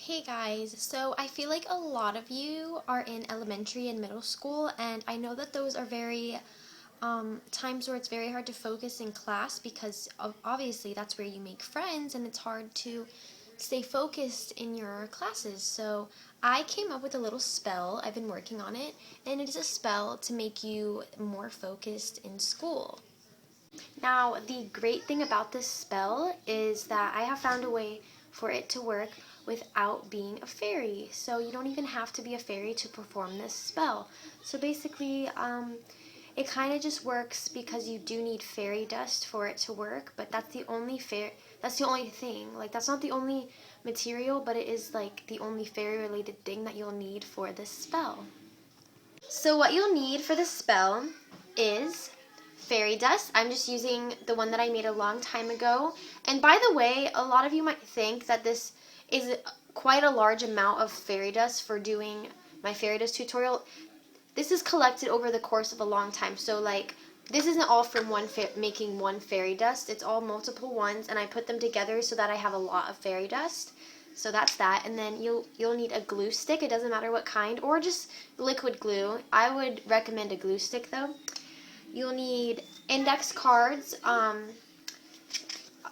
Hey guys, so I feel like a lot of you are in elementary and middle school, and I know that those are very times where it's very hard to focus in class because obviously that's where you make friends and it's hard to stay focused in your classes. So I came up with a little spell, I've been working on it, and it is a spell to make you more focused in school. Now, the great thing about this spell is that I have found a way for it to work without being a fairy. So you don't even have to be a fairy to perform this spell. So basically, it kind of just works because you do need fairy dust for it to work, but that's the only thing. Like, that's not the only material, but it is like the only fairy related thing that you'll need for this spell. So what you'll need for this spell is fairy dust. I'm just using the one that I made a long time ago. And by the way, a lot of you might think that this is quite a large amount of fairy dust for doing my fairy dust tutorial. This is collected over the course of a long time. So like, this isn't all from making one fairy dust. It's all multiple ones, and I put them together so that I have a lot of fairy dust. So that's that, and then you'll need a glue stick. It doesn't matter what kind, or just liquid glue. I would recommend a glue stick though. You'll need index cards.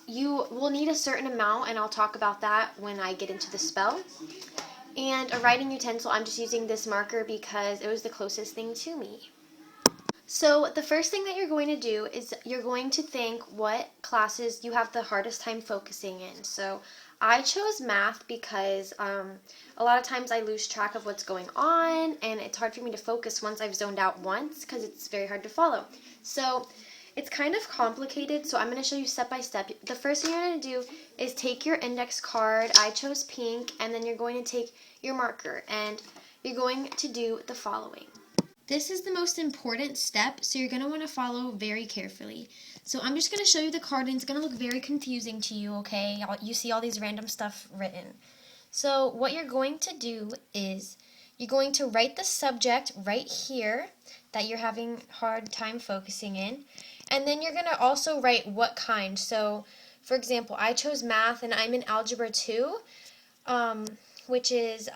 You will need a certain amount, and I'll talk about that when I get into the spell. And a writing utensil. I'm just using this marker because it was the closest thing to me. So the first thing that you're going to do is you're going to think what classes you have the hardest time focusing in. So I chose math because a lot of times I lose track of what's going on, and it's hard for me to focus once I've zoned out once because it's very hard to follow. So it's kind of complicated, so I'm going to show you step by step. The first thing you're going to do is take your index card. I chose pink, and then you're going to take your marker, and you're going to do the following. This is the most important step, so you're going to want to follow very carefully. So I'm just going to show you the card, and it's going to look very confusing to you, okay? You see all these random stuff written. So what you're going to do is you're going to write the subject right here that you're having hard time focusing in, and then you're going to also write what kind. So, for example, I chose math, and I'm in Algebra 2, which is,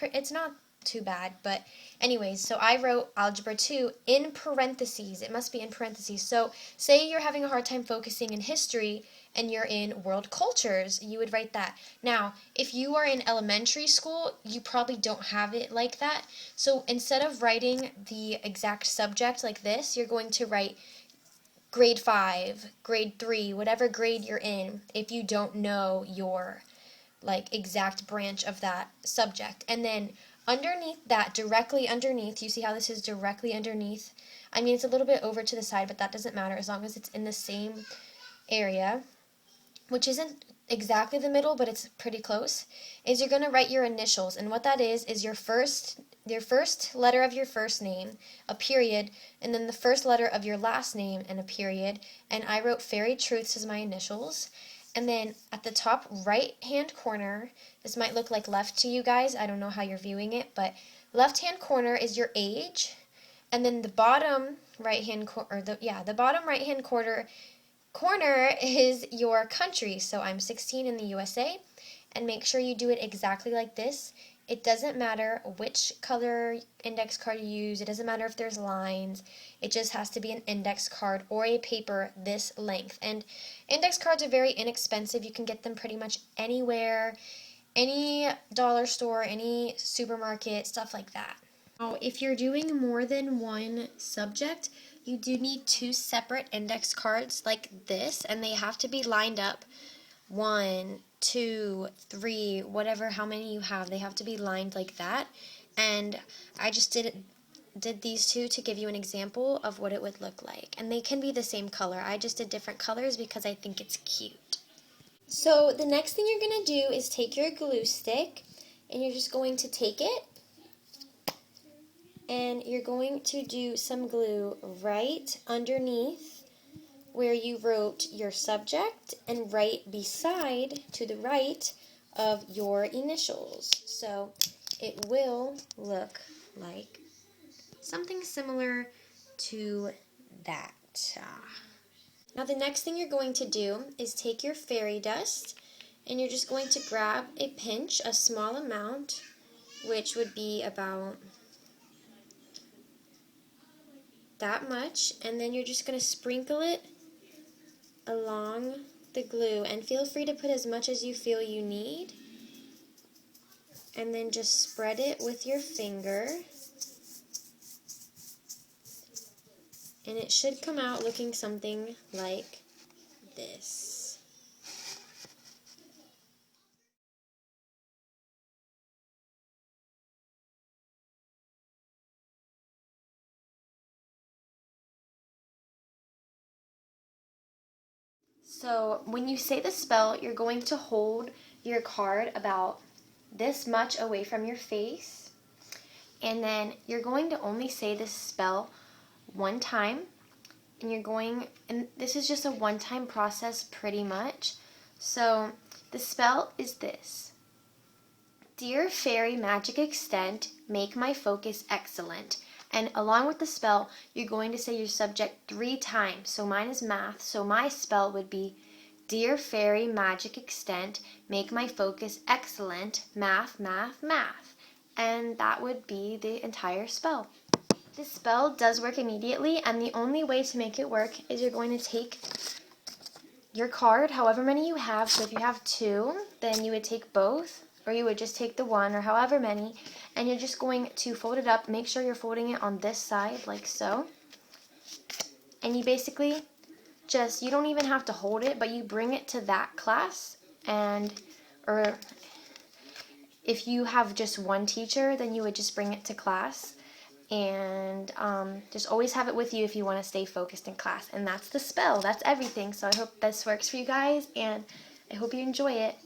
it's not too bad, but anyways, so I wrote Algebra 2 in parentheses. It must be in parentheses. So say you're having a hard time focusing in history and you're in world cultures, you would write that. Now, if you are in elementary school, you probably don't have it like that. So instead of writing the exact subject like this, you're going to write grade 5, grade 3, whatever grade you're in, if you don't know your like exact branch of that subject. And then underneath that, directly underneath, you see how this is directly underneath? I mean, it's a little bit over to the side, but that doesn't matter as long as it's in the same area, which isn't exactly the middle, but it's pretty close, is you're going to write your initials. And what that is your first letter of your first name, a period, and then the first letter of your last name and a period. And I wrote Fairy Truths as my initials. And then at the top right-hand corner, this might look like left to you guys. I don't know how you're viewing it, but left-hand corner is your age. And then the bottom right-hand the bottom right-hand corner is your country. So I'm 16 in the USA. And make sure you do it exactly like this. It doesn't matter which color index card you use. It doesn't matter if there's lines. It just has to be an index card or a paper this length. And index cards are very inexpensive. You can get them pretty much anywhere, any dollar store, any supermarket, stuff like that. Now, if you're doing more than one subject, you do need two separate index cards like this, and they have to be lined up 1, 2, 3, whatever, how many you have. They have to be lined like that. And I just did these two to give you an example of what it would look like. And they can be the same color. I just did different colors because I think it's cute. So the next thing you're going to do is take your glue stick, and you're just going to take it, and you're going to do some glue right underneath where you wrote your subject and right beside, to the right, of your initials. So it will look like something similar to that. Now the next thing you're going to do is take your fairy dust, And you're just going to grab a pinch, a small amount, which would be about that much, and then you're just going to sprinkle it along the glue, and feel free to put as much as you feel you need, and then just spread it with your finger, and it should come out looking something like this. So when you say the spell, you're going to hold your card about this much away from your face, and then you're going to only say this spell one time, and this is just a one-time process pretty much. So the spell is this: Dear Fairy Magic Extent, make my focus excellent. And along with the spell, you're going to say your subject 3 times. So mine is math, so my spell would be Dear Fairy Magic Extent, make my focus excellent, math, math, math. And that would be the entire spell. This spell does work immediately, and the only way to make it work is you're going to take your card, however many you have. So if you have 2, then you would take both, or you would just take the 1, or however many, and you're just going to fold it up. Make sure you're folding it on this side, like so. And you basically you don't even have to hold it, but you bring it to that class, or if you have just one teacher, then you would just bring it to class, and just always have it with you if you want to stay focused in class. And that's the spell. That's everything. So I hope this works for you guys, and I hope you enjoy it.